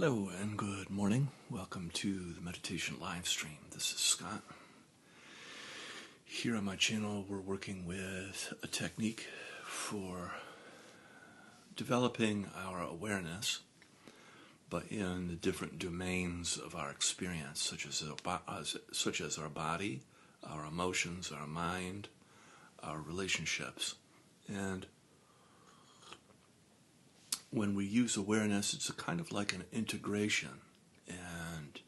Hello and good morning. Welcome to the meditation live stream. This is Scott. Here on my channel, we're working with a technique for developing our awareness, but in the different domains of our experience, such as our body, our emotions, our mind, our relationships. And when we use awareness, it's a kind of like an integration, and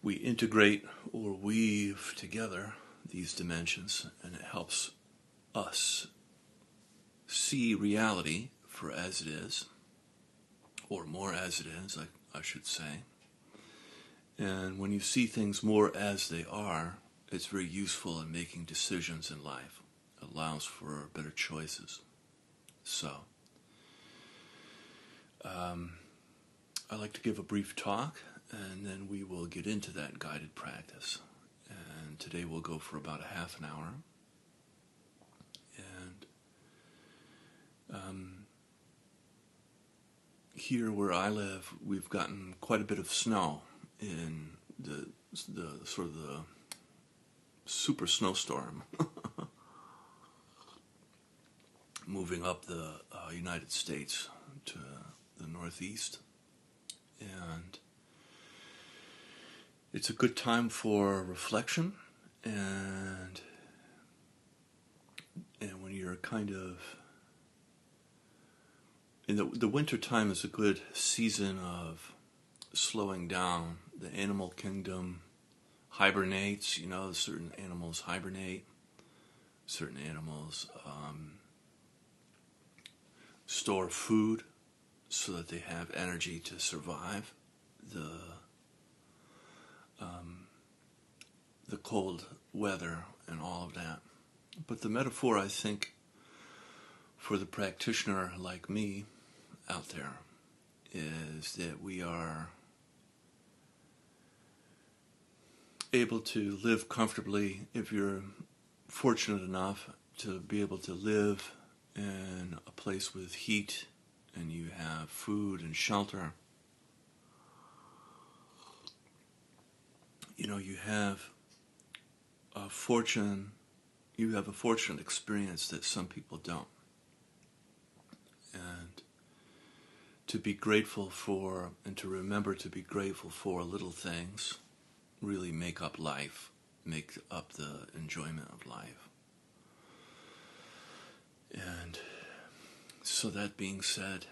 we integrate or weave together these dimensions, and it helps us see reality for as it is, or more as it is, I should say. And when you see things more as they are, it's very useful in making decisions in life. It allows for better choices. So, I'd like to give a brief talk, and then we will get into that guided practice. And today we'll go for about a half an hour. And here where I live, we've gotten quite a bit of snow in the sort of the super snowstorm moving up the United States to the northeast. And it's a good time for reflection, and when you're kind of in the winter time is a good season of slowing down. The animal kingdom hibernates. Certain animals hibernate, certain animals store food so that they have energy to survive the cold weather and all of that. But the metaphor, I think, for the practitioner like me out there is that we are able to live comfortably if you're fortunate enough to be able to live in a place with heat and you have food and shelter. You have a fortunate experience that some people don't. And to be grateful for, and to remember to be grateful for little things, really make up life, make up the enjoyment of life. And so that being said,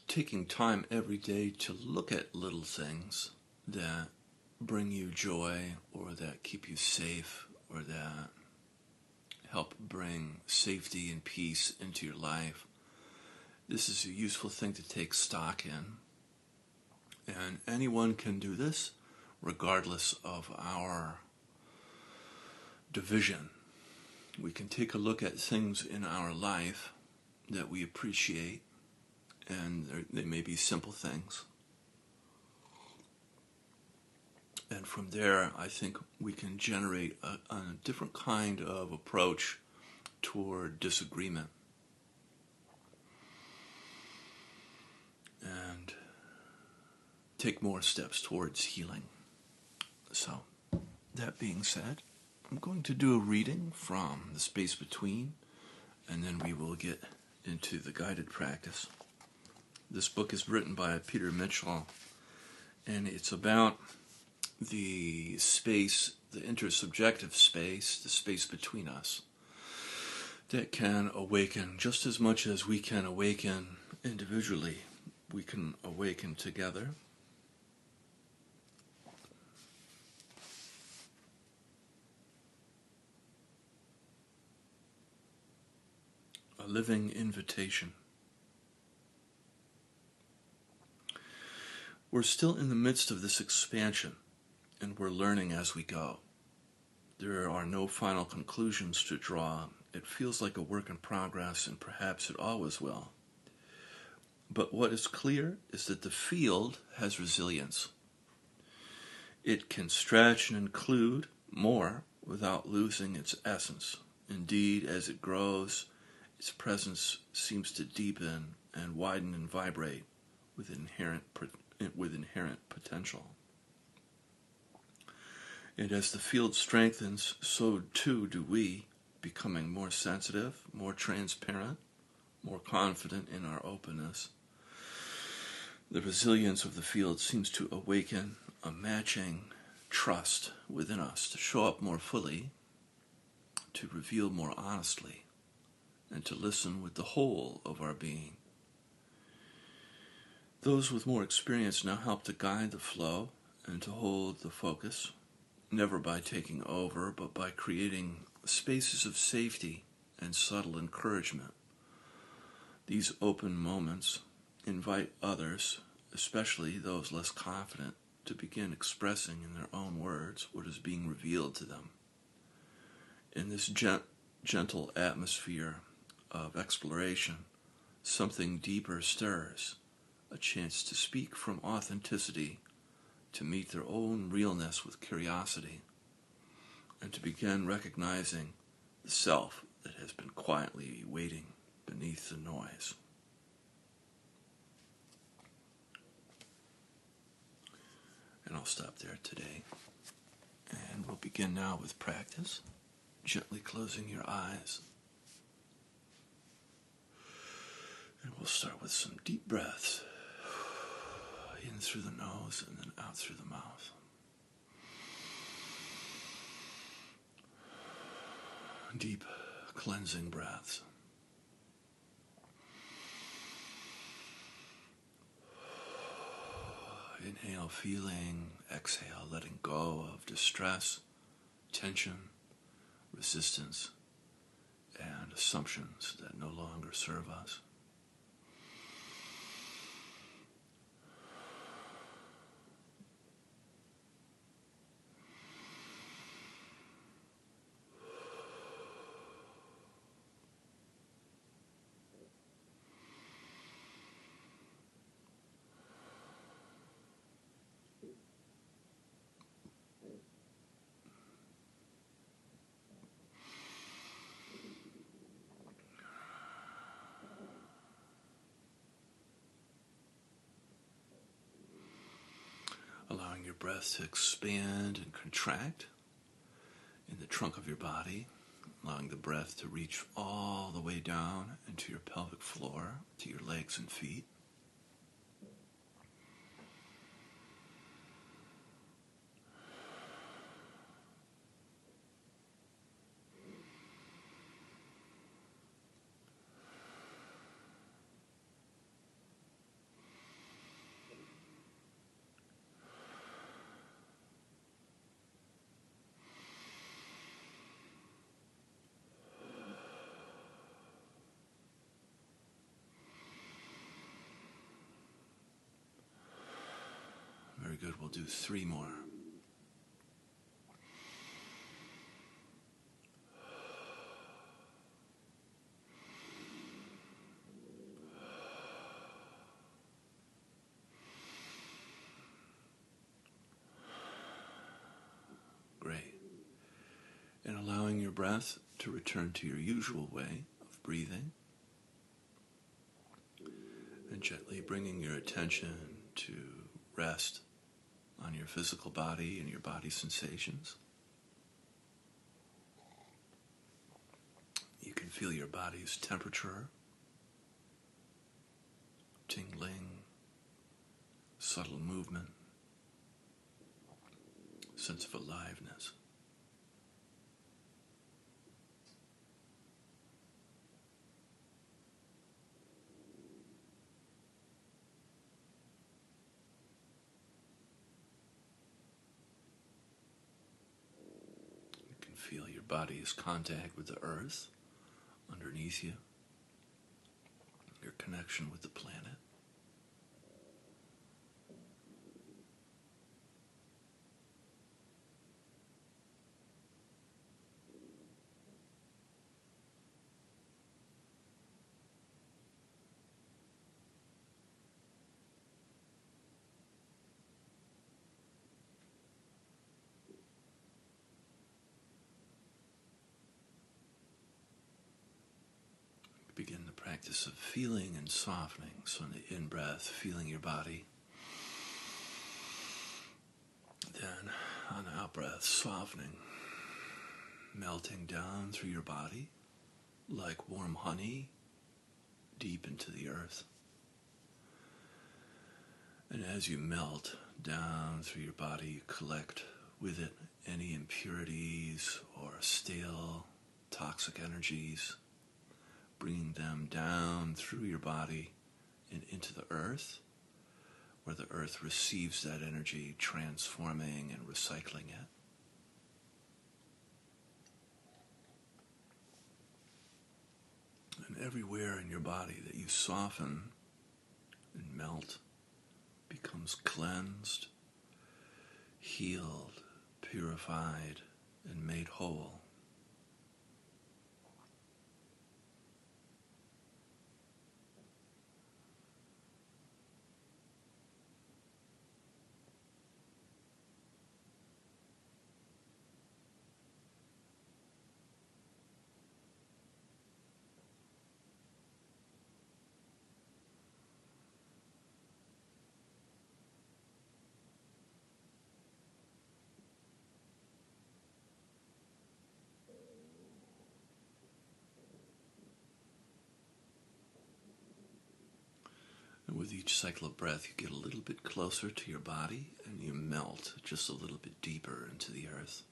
taking time every day to look at little things that bring you joy, or that keep you safe, or that help bring safety and peace into your life. This is a useful thing to take stock in. And anyone can do this regardless of our division. We can take a look at things in our life that we appreciate, and they may be simple things. And from there, I think we can generate a different kind of approach toward disagreement. And take more steps towards healing. So, that being said, I'm going to do a reading from The Space Between, and then we will get into the guided practice. This book is written by Peter Mitchell, and it's about the space, the intersubjective space, the space between us, that can awaken just as much as we can awaken individually. We can awaken together. A living invitation. We're still in the midst of this expansion, and we're learning as we go. There are no final conclusions to draw. It feels like a work in progress, and perhaps it always will. But what is clear is that the field has resilience. It can stretch and include more without losing its essence. Indeed, as it grows, its presence seems to deepen and widen and vibrate with inherent potential. And as the field strengthens, so too do we, becoming more sensitive, more transparent, more confident in our openness. The resilience of the field seems to awaken a matching trust within us to show up more fully, to reveal more honestly, and to listen with the whole of our being. Those with more experience now help to guide the flow and to hold the focus, never by taking over, but by creating spaces of safety and subtle encouragement. These open moments invite others, especially those less confident, to begin expressing in their own words what is being revealed to them. In this gentle atmosphere of exploration, something deeper stirs, a chance to speak from authenticity, to meet their own realness with curiosity, and to begin recognizing the self that has been quietly waiting beneath the noise. And I'll stop there today. And we'll begin now with practice, gently closing your eyes. And we'll start with some deep breaths, in through the nose and then out through the mouth. Deep cleansing breaths. Inhale, feeling. Exhale, letting go of distress, tension, resistance, and assumptions that no longer serve us. Allowing your breath to expand and contract in the trunk of your body, allowing the breath to reach all the way down into your pelvic floor, to your legs and feet. Very good. We'll do 3 more. Great. And allowing your breath to return to your usual way of breathing. And gently bringing your attention to rest on your physical body and your body sensations. You can feel your body's temperature, tingling, subtle movement, sense of aliveness. You can feel your body's contact with the earth underneath you, your connection with the planet. Begin the practice of feeling and softening. So, in the in-breath, feeling your body. Then, on the out-breath, softening, melting down through your body like warm honey deep into the earth. And as you melt down through your body, you collect with it any impurities or stale, toxic energies, bringing them down through your body and into the earth, where the earth receives that energy, transforming and recycling it. And everywhere in your body that you soften and melt becomes cleansed, healed, purified, and made whole. And with each cycle of breath, you get a little bit closer to your body and you melt just a little bit deeper into the earth.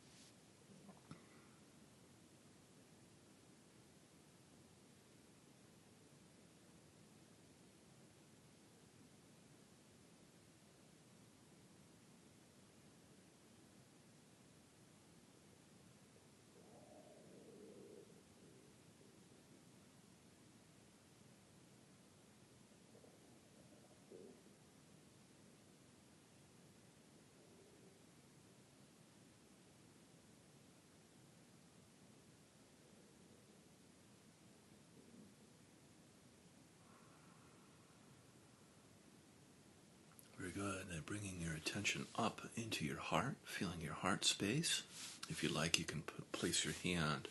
Very good. Then bringing your attention up into your heart, feeling your heart space. If you like, you can place your hand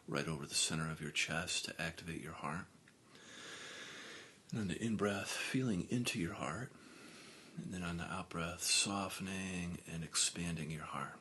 right over the center of your chest to activate your heart. And on the in-breath, feeling into your heart. And then on the out-breath, softening and expanding your heart.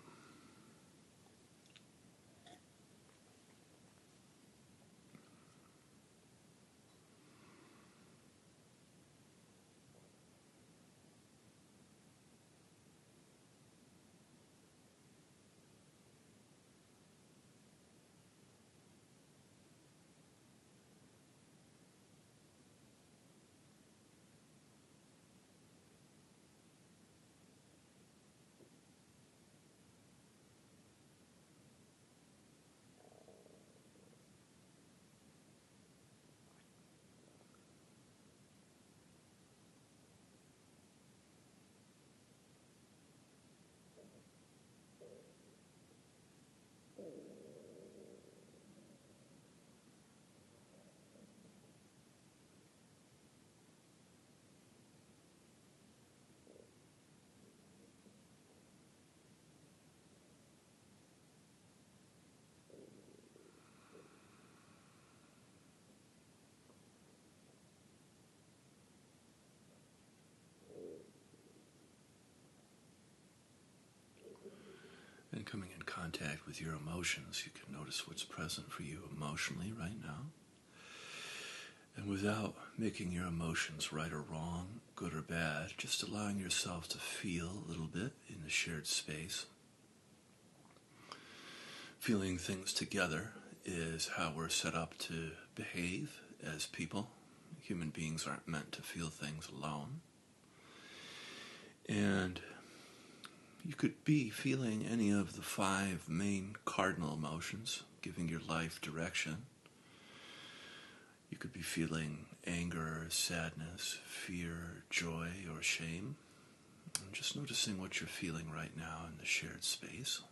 And coming in contact with your emotions, you can notice what's present for you emotionally right now. And without making your emotions right or wrong, good or bad, just allowing yourself to feel a little bit in the shared space. Feeling things together is how we're set up to behave as people. Human beings aren't meant to feel things alone. And you could be feeling any of the 5 main cardinal emotions, giving your life direction. You could be feeling anger, sadness, fear, joy, or shame. And just noticing what you're feeling right now in the shared space.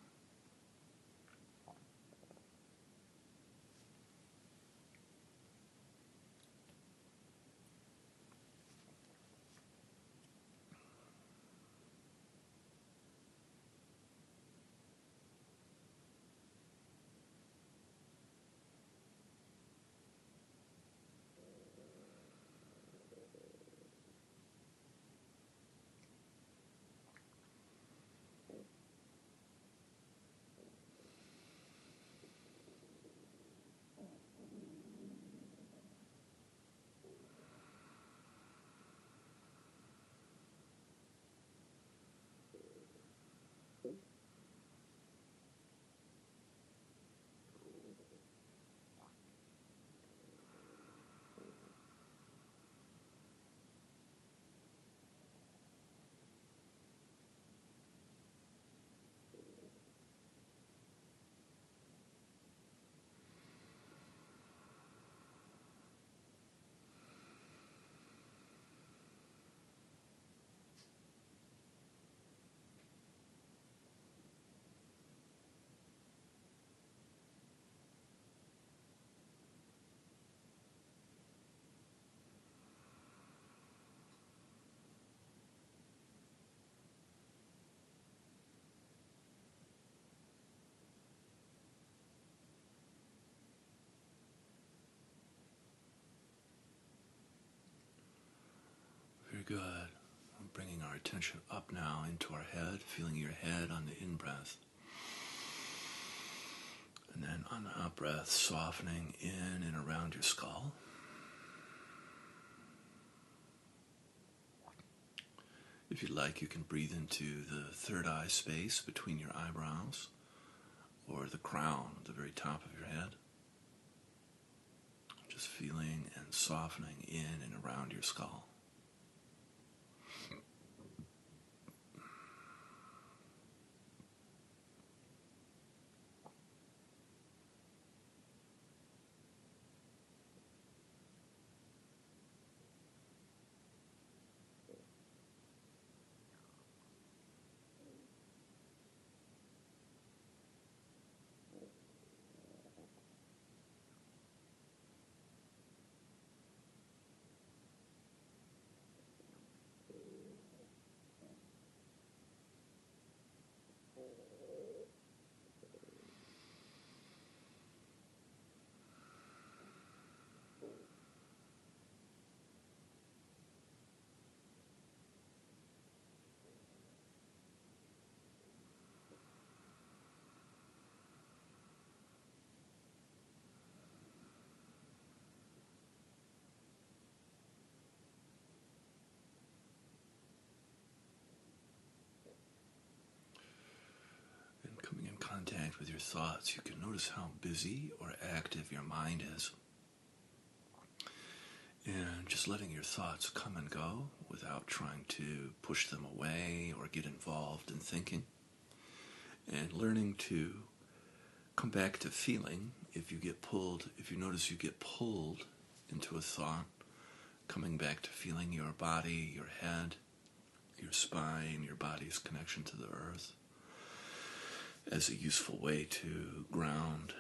good. We're bringing our attention up now into our head, feeling your head on the in-breath. And then on the out-breath, softening in and around your skull. If you'd like, you can breathe into the third eye space between your eyebrows or the crown at the very top of your head. Just feeling and softening in and around your skull. Coming in contact with your thoughts, you can notice how busy or active your mind is. And just letting your thoughts come and go without trying to push them away or get involved in thinking. And learning to come back to feeling if you notice you get pulled into a thought, coming back to feeling your body, your head, your spine, your body's connection to the earth, as a useful way to ground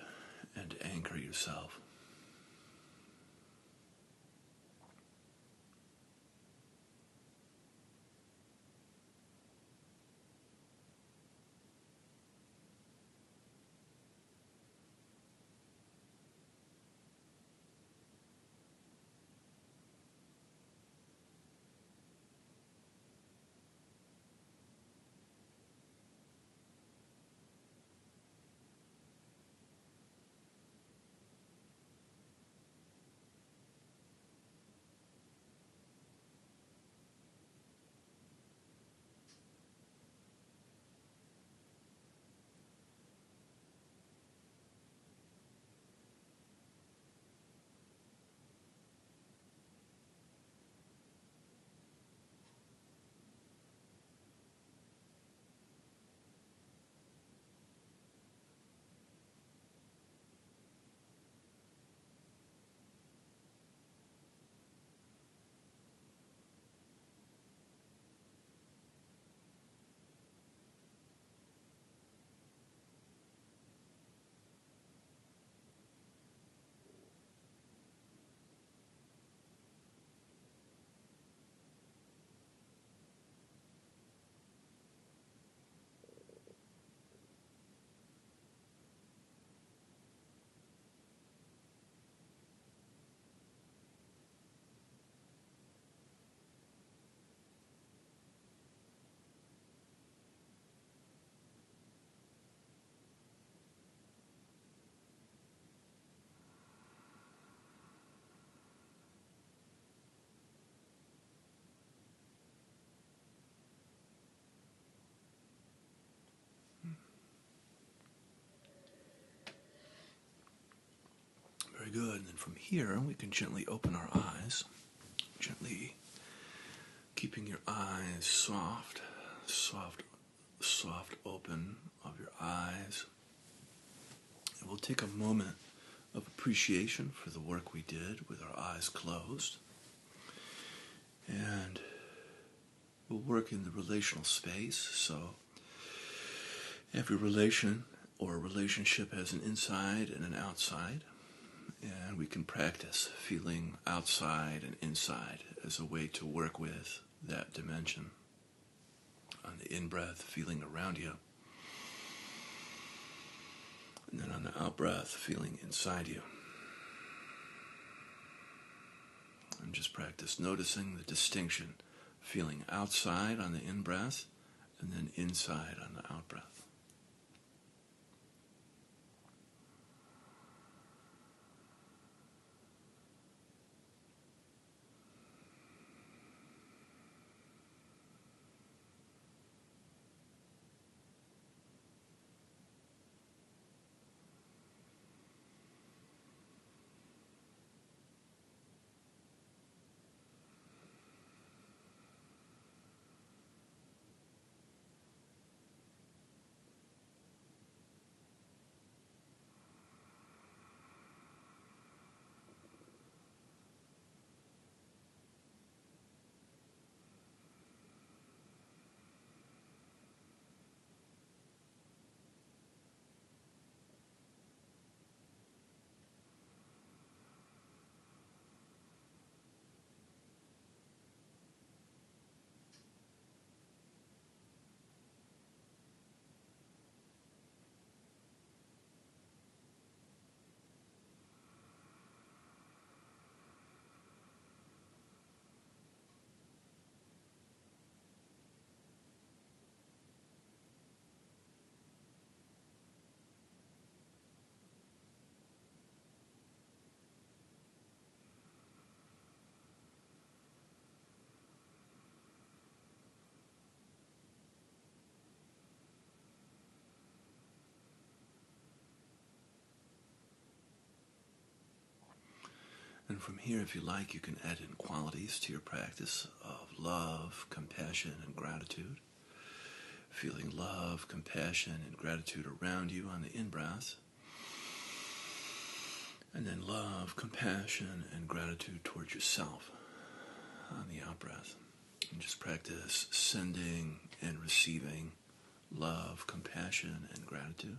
and anchor yourself. Very good. And then from here, we can gently open our eyes, gently keeping your eyes soft open of your eyes. And we'll take a moment of appreciation for the work we did with our eyes closed. And we'll work in the relational space. So every relation or relationship has an inside and an outside. And we can practice feeling outside and inside as a way to work with that dimension. On the in-breath, feeling around you. And then on the out-breath, feeling inside you. And just practice noticing the distinction, feeling outside on the in-breath and then inside on the out-breath. And from here, if you like, you can add in qualities to your practice of love, compassion, and gratitude. Feeling love, compassion, and gratitude around you on the in-breath. And then love, compassion, and gratitude towards yourself on the out-breath. And just practice sending and receiving love, compassion, and gratitude.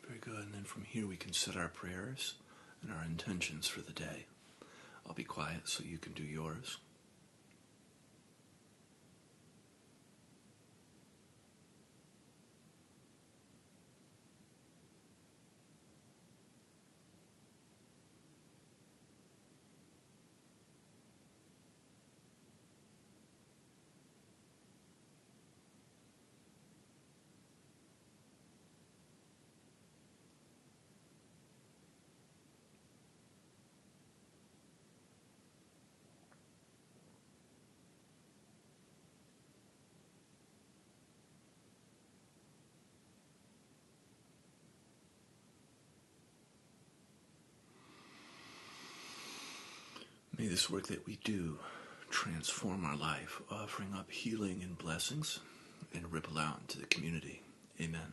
Very good. And then from here we can set our prayers and our intentions for the day. I'll be quiet so you can do yours. May this work that we do transform our life, offering up healing and blessings, and ripple out into the community. Amen.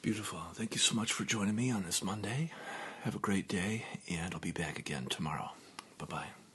Beautiful. Thank you so much for joining me on this Monday. Have a great day, and I'll be back again tomorrow. Bye-bye.